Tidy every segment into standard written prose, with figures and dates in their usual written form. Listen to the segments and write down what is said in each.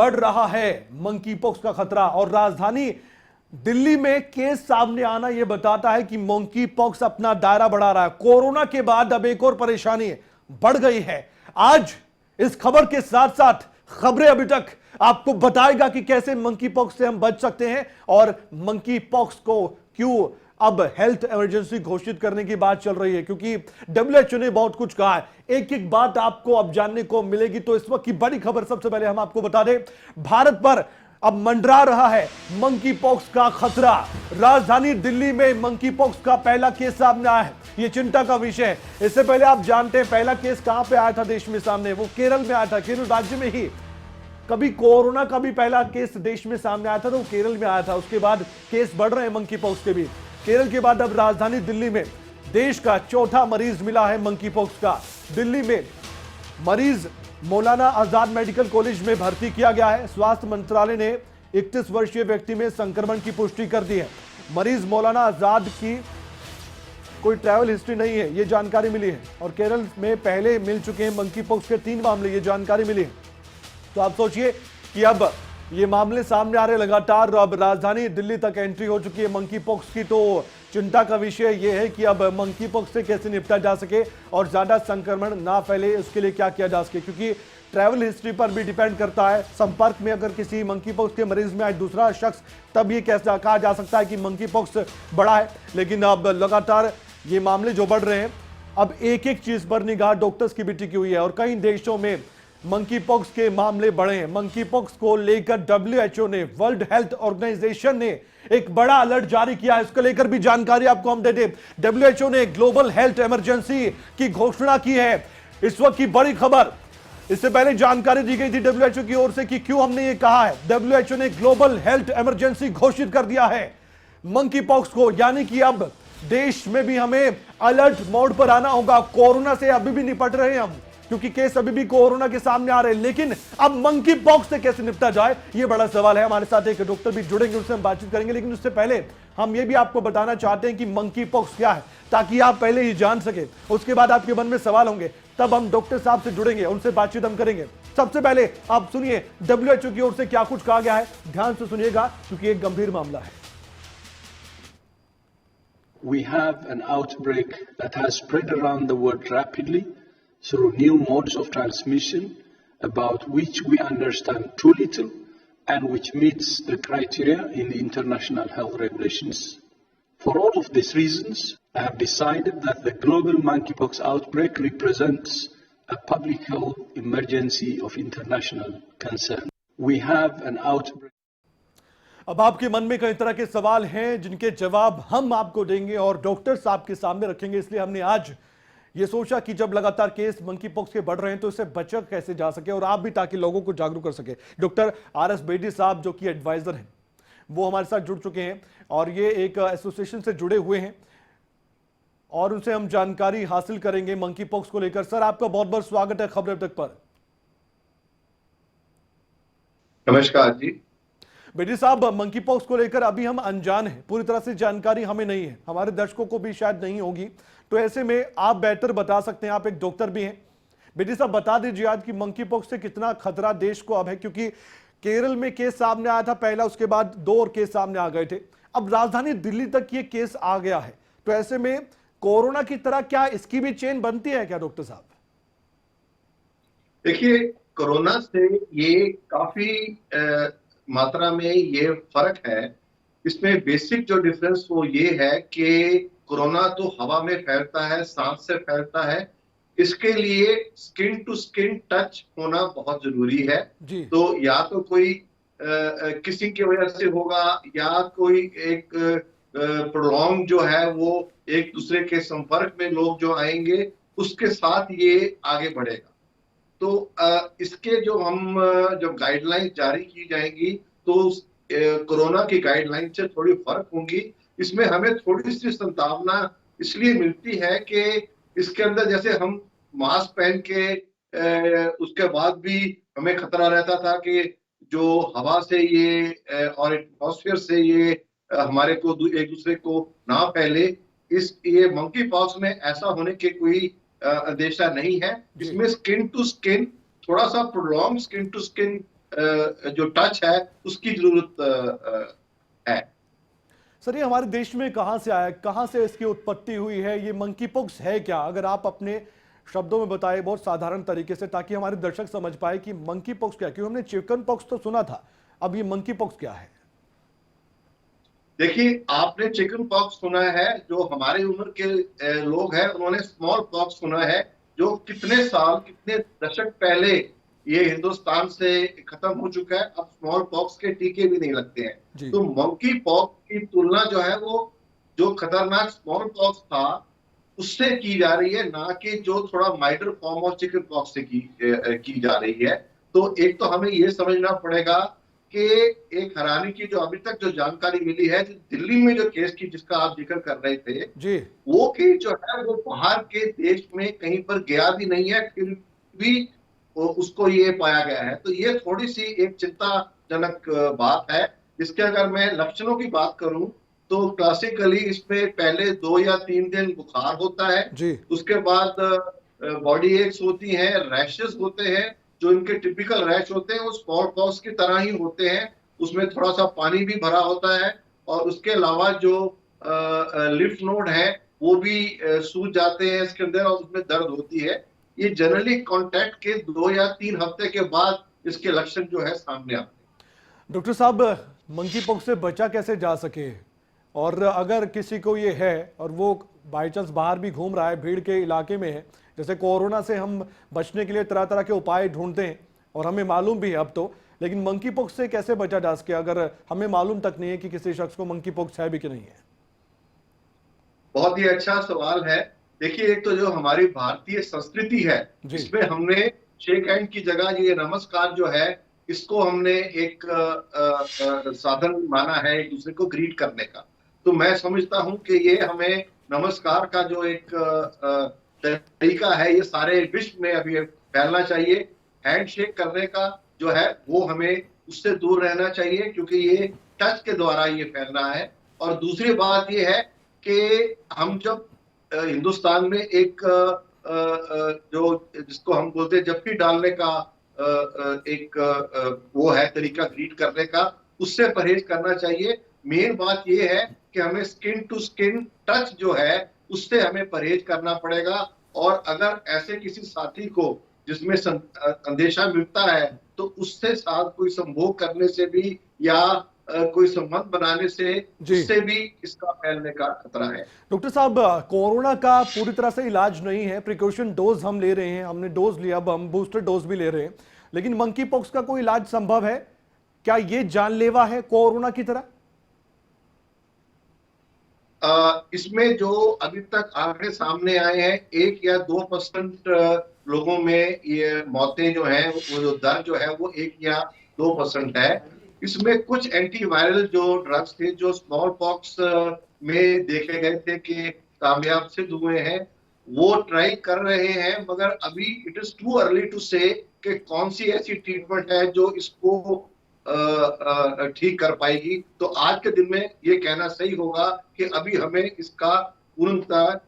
बढ़ रहा है मंकी पॉक्स का खतरा और राजधानी दिल्ली में केस सामने आना यह बताता है कि मंकी पॉक्स अपना दायरा बढ़ा रहा है। कोरोना के बाद अब एक और परेशानी बढ़ गई है। आज इस खबर के साथ साथ खबरें अभी तक आपको बताएगा कि कैसे मंकी पॉक्स से हम बच सकते हैं और मंकी पॉक्स को क्यों अब हेल्थ इमरजेंसी घोषित करने की बात चल रही है, क्योंकि डब्ल्यूएचओ ने बहुत कुछ कहा है। एक एक बात आपको अब जानने को मिलेगी। तो इस वक्त की बड़ी खबर सबसे पहले हम आपको बता दें, भारत पर अब मंडरा रहा है मंकी पॉक्स का खतरा। राजधानी दिल्ली में मंकी पॉक्स का पहला केस सामने आया है, यह चिंता का विषय है। इससे पहले आप जानते हैं पहला केस कहां पे आया था देश में सामने, वो केरल में आया था। केरल राज्य में ही कभी कोरोना का भी पहला केस देश में सामने आया था तो वो केरल में आया था। उसके बाद केस बढ़ रहे हैं मंकी पॉक्स के भी। केरल के बाद अब राजधानी दिल्ली में देश का चौथा मरीज मिला है मंकी पॉक्स का। दिल्ली में मरीज मौलाना आजाद मेडिकल कॉलेज में भर्ती किया गया है। स्वास्थ्य मंत्रालय ने 31 वर्षीय व्यक्ति में संक्रमण की पुष्टि कर दी है। मरीज मौलाना आजाद की कोई ट्रैवल हिस्ट्री नहीं है, यह जानकारी मिली है। और केरल में पहले मिल चुके हैं मंकी पॉक्स के 3 मामले, ये जानकारी मिली है। तो आप सोचिए कि अब ये मामले सामने आ रहे लगातार। अब राजधानी दिल्ली तक एंट्री हो चुकी है मंकी पॉक्स की। तो चिंता का विषय यह है कि अब मंकी पॉक्स से कैसे निपटा जा सके और ज्यादा संक्रमण ना फैले, उसके लिए क्या किया जा सके, क्योंकि ट्रैवल हिस्ट्री पर भी डिपेंड करता है। संपर्क में अगर किसी मंकी पॉक्स के मरीज में आए दूसरा शख्स, तब ये कैसे कहा जा सकता है कि मंकी पॉक्स बढ़ा है। लेकिन अब लगातार ये मामले जो बढ़ रहे हैं, अब एक एक चीज पर निगाह डॉक्टर्स की भी टिकी हुई है और कई देशों में मंकी पॉक्स के मामले बढ़े हैं। मंकी पॉक्स को लेकर डब्ल्यूएचओ ने, वर्ल्ड हेल्थ ऑर्गेनाइजेशन ने एक बड़ा अलर्ट जारी किया है। इसको लेकर भी जानकारी आपको हम दे दें। डब्ल्यूएचओ ने ग्लोबल हेल्थ इमरजेंसी की घोषणा की है। इस वक्त की बड़ी खबर, इससे पहले जानकारी दी गई थी डब्ल्यूएचओ की ओर से कि क्यों हमने ये कहा है। डब्ल्यूएचओ ने ग्लोबल हेल्थ इमरजेंसी घोषित कर दिया है मंकी पॉक्स को, यानी कि अब देश में भी हमें अलर्ट मोड पर आना होगा। कोरोना से अभी भी निपट रहे हैं हम, क्योंकि केस अभी भी कोरोना के सामने आ रहे हैं, लेकिन अब मंकी पॉक्स से कैसे निपटा जाए, यह बड़ा सवाल है। हमारे साथ एक डॉक्टर भी जुड़ेंगे, उनसे हम बातचीत करेंगे। लेकिन उससे पहले हम ये भी आपको बताना चाहते हैं कि मंकी पॉक्स क्या है, ताकि आप पहले ही जान सके। उसके बाद आपके मन में सवाल होंगे, तब हम डॉक्टर साहब से जुड़ेंगे, उनसे बातचीत हम करेंगे। सबसे पहले आप सुनिए डब्ल्यूएचओ की ओर से क्या कुछ कहा गया है, ध्यान से सुनिएगा क्योंकि एक गंभीर मामला है। We have an outbreak that has spread around the world rapidly through new modes of transmission, about which we understand too little and which meets the criteria in the international health regulations. For all of these reasons, I have decided that the global monkeypox outbreak represents a public health emergency of international concern. We have an outbreak. अब आपके मन में कई तरह के सवाल हैं जिनके जवाब हम आपको देंगे और डॉक्टर्स आपके सामने रखेंगे। इसलिए हमने आज ये सोचा कि जब लगातार केस मंकी पॉक्स के बढ़ रहे हैं तो इससे बचा कैसे जा सके और आप भी, ताकि लोगों को जागरूक कर सके। Doctor R S. बेदी साहब जो कि एडवाइजर हैं, वो हमारे साथ जुड़ चुके हैं और ये एक एसोसिएशन से जुड़े हुए हैं और उनसे हम जानकारी हासिल करेंगे मंकी पॉक्स को लेकर। सर, आपका बहुत बहुत स्वागत है खबर अब तक पर। नमस्कार जी। बेदी साहब, मंकी पॉक्स को लेकर अभी हम अनजान हैं, पूरी तरह से जानकारी हमें नहीं है, हमारे दर्शकों को भी शायद नहीं होगी। तो ऐसे में आप बेहतर बता सकते हैं, आप एक डॉक्टर भी हैं। बेदी साहब, बता दीजिए आज की मंकी पॉक्स से कितना खतरा देश को अब है, क्योंकि केरल में केस सामने आया था पहला, उसके बाद 2 और केस सामने आ गए थे, अब राजधानी दिल्ली तक ये केस आ गया है। तो ऐसे में कोरोना की तरह क्या इसकी भी चेन बनती है क्या डॉक्टर साहब? देखिए, कोरोना से ये काफी मात्रा में ये फर्क है। इसमें बेसिक जो डिफरेंस वो ये है कि कोरोना तो हवा में फैलता है, सांस से फैलता है, इसके लिए स्किन टू स्किन टच होना बहुत जरूरी है। तो या तो कोई किसी की वजह से होगा या कोई एक प्रोलॉन्ग जो है वो एक दूसरे के संपर्क में लोग जो आएंगे उसके साथ ये आगे बढ़ेगा। तो इसके जो गाइडलाइंस जारी की जाएंगी तो कोरोना की गाइडलाइन से थोड़ी फर्क होंगी। इसमें हमें थोड़ी सी संभावना इसलिए मिलती है कि इसके अंदर जैसे हम मास्क पहन के उसके बाद भी हमें खतरा रहता था कि जो हवा से ये और एटमॉस्फेयर से ये हमारे को एक दूसरे को ना फैले, ये मंकी पॉक्स में ऐसा होने के कोई अंदेशा नहीं है। इसमें स्किन टू स्किन, थोड़ा सा प्रोलॉन्ग स्किन टू स्किन जो टच है उसकी जरूरत है। सर, ये हमारे देश में कहां से आया, कहां से इसकी उत्पत्ति हुई है, ये मंकी पॉक्स है क्या? अगर आप अपने शब्दों में बताएं बहुत साधारण तरीके से, ताकि हमारे दर्शक समझ पाए कि मंकी पॉक्स क्या है। क्योंकि हमने चिकन पॉक्स तो सुना था, अब ये मंकी पॉक्स क्या है? देखिए, आपने चिकन पॉक्स सुना है, जो हमारी उम्र के लोग हैं उन्होंने स्मॉल पॉक्स सुना है, जो कितने साल, कितने दशक पहले ये हिंदुस्तान से खत्म हो चुका है। अब स्मॉल पॉक्स के टीके भी नहीं लगते हैं। जी तो मंकी पॉक्स की तुलना जो है वो जो खतरनाक स्मॉल पॉक्स था उससे की जा रही है, ना कि जो थोड़ा milder form of chicken pox से की जा रही है। तो एक तो हमें ये समझना पड़ेगा कि एक हैरानी की जो अभी तक जो जानकारी मिली है, जो दिल्ली में जो केस की जिसका आप जिक्र कर रहे थे, जी वो केस जो है वो बाहर के देश में कहीं पर गया भी नहीं है, फिर भी उसको ये पाया गया है। तो ये थोड़ी सी एक चिंताजनक बात है। इसके अगर मैं लक्षणों की बात करूं तो क्लासिकली इसमें पहले 2 या 3 दिन बुखार होता है, जी उसके बाद बॉडी एक्स होती हैं, रैशेस होते हैं। जो इनके टिपिकल रैश होते हैं वो स्मॉल पॉक्स की तरह ही होते हैं, उसमें थोड़ा सा पानी भी भरा होता है, और उसके अलावा जो लिम्फ नोड है वो भी सूज जाते हैं इसके अंदर, और उसमें दर्द होती है। ये जनरली कांटेक्ट के 2 या 3 हफ्ते के बाद इसके लक्षण जो है सामने आते हैं। डॉक्टर साहब, मंकी पॉक्स से बचा कैसे जा सके? और अगर किसी को ये है और वो बाई चांस बाहर भी घूम रहा है, भीड़ के इलाके में है, जैसे कोरोना से हम बचने के लिए तरह तरह के उपाय ढूंढते हैं और हमें मालूम भी है अब तो, लेकिन मंकी पॉक्स से कैसे बचा जा सके अगर हमें मालूम तक नहीं है कि किसी शख्स को मंकी पॉक्स है भी कि नहीं है? बहुत ही अच्छा सवाल है। देखिए, एक तो जो हमारी भारतीय संस्कृति है, जी इसमें हमने शेक हैंड की जगह ये नमस्कार जो है, इसको हमने एक साधन माना है एक दूसरे को ग्रीट करने का। तो मैं समझता हूं कि ये हमें नमस्कार का जो एक तरीका है, ये सारे विश्व में अभी फैलना चाहिए। हैंड शेक करने का जो है वो हमें उससे दूर रहना चाहिए, क्योंकि ये टच के द्वारा ये फैलना है। और दूसरी बात ये है कि हम जब हिंदुस्तान में एक जो जिसको हम बोलते हैं जप्पी डालने का एक वो है तरीका ग्रीट करने का, उससे परहेज करना चाहिए। मेन बात ये है कि हमें स्किन टू स्किन टच जो है उससे हमें परहेज करना पड़ेगा। और अगर ऐसे किसी साथी को जिसमें अंदेशा मिलता है तो उससे साथ कोई संभोग करने से भी या कोई संबंध बनाने से जी उससे भी इसका फैलने का खतरा है। डॉक्टर साहब, कोरोना का पूरी तरह से इलाज नहीं है, प्रिकॉशन डोज हम ले रहे हैं, हमने डोज लिया, अब हम बूस्टर डोज भी ले रहे हैं, लेकिन मंकी पॉक्स का कोई इलाज संभव है क्या? ये जानलेवा है कोरोना की तरह? इसमें जो अभी तक आंकड़े सामने आए हैं, 1 या 2% लोगों में ये मौतें जो हैं, वो जो दर जो है वो 1 या 2% है। इसमें कुछ एंटीवायरल जो ड्रग्स थे जो स्मॉल पॉक्स में देखे गए थे कि कामयाब सिद्ध हुए हैं, वो ट्राई कर रहे हैं, मगर अभी it is too early to say कि कौन सी ऐसी ट्रीटमेंट है जो इसको ठीक कर पाएगी। तो आज के दिन में ये कहना सही होगा कि अभी हमें इसका पूर्णतः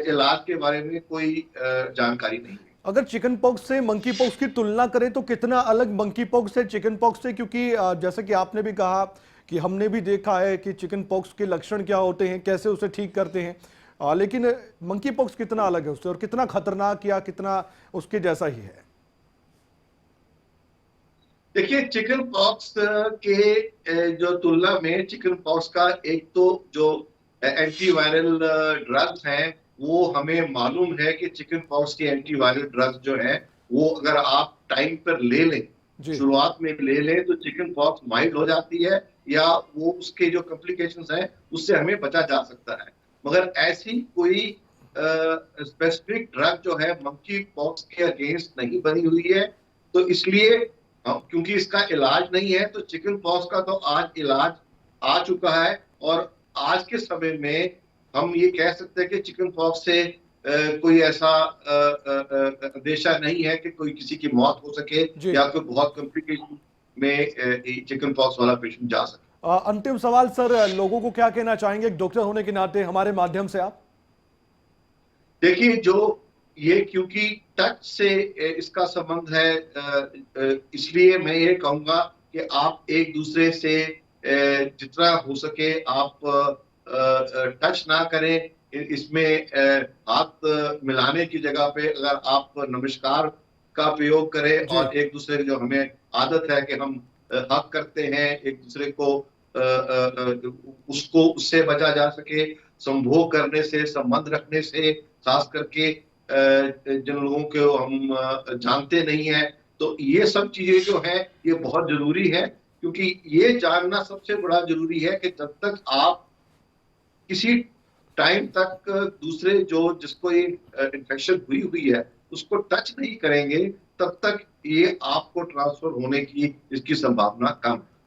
इलाज के बारे में कोई जानकारी नहीं है। अगर चिकन पॉक्स से मंकी पॉक्स की तुलना करें तो कितना अलग मंकी पॉक्स है चिकन पॉक्स से? क्योंकि जैसे कि आपने भी कहा कि हमने भी देखा है कि चिकन पॉक्स के लक्षण क्या होते हैं, कैसे उसे ठीक करते हैं, लेकिन मंकी पॉक्स कितना अलग है उससे और कितना खतरनाक या कितना उसके जैसा ही है? देखिए, चिकन पॉक्स के जो तुलना में चिकन पॉक्स का एक तो जो एंटीवायरल ड्रग्स हैं वो हमें मालूम है कि चिकन पॉक्स के एंटीवायरल ड्रग्स जो हैं वो अगर आप टाइम पर ले लें, शुरुआत में ले लें, तो चिकन पॉक्स माइल्ड हो जाती है या वो उसके जो कॉम्प्लिकेशंस हैं उससे हमें बचा जा सकता है। मगर ऐसी कोई स्पेसिफिक ड्रग जो है मंकी पॉक्स के अगेंस्ट नहीं बनी हुई है। तो इसलिए क्योंकि इसका इलाज नहीं है, तो चिकन पॉक्स का तो आज इलाज आ चुका है, और आज के समय में हम ये कह सकते हैं कि चिकन पॉक्स से कोई ऐसा अंदेशा नहीं है कि कोई किसी की मौत हो सके या कोई बहुत कॉम्प्लिकेशन में चिकन पॉक्स वाला पेशेंट जा सके। अंतिम सवाल सर, लोगों को क्या कहना चाहेंगे एक डॉक्टर होने के नाते हमारे माध्यम से आप? देखिए, जो ये क्योंकि टच से इसका संबंध है, इसलिए मैं ये कहूंगा कि आप एक दूसरे से जितना हो सके आप टच ना करें। इसमें हाथ मिलाने की जगह पे अगर आप नमस्कार का प्रयोग करें जी। और एक दूसरे जो हमें आदत है कि हम हक करते हैं एक दूसरे को, उसको उससे बचा जा सके। संभोग करने से, संबंध रखने से, खास करके जिन लोगों को हम जानते नहीं है, तो ये सब चीजें जो है ये बहुत जरूरी है। क्योंकि ये जानना सबसे बड़ा जरूरी है कि जब तक आप किसी टाइम तक दूसरे जो जिसको ये इन्फेक्शन हुई है उसको टच नहीं करेंगे, तब तक ये आपको ट्रांसफर होने की इसकी संभावना कम है।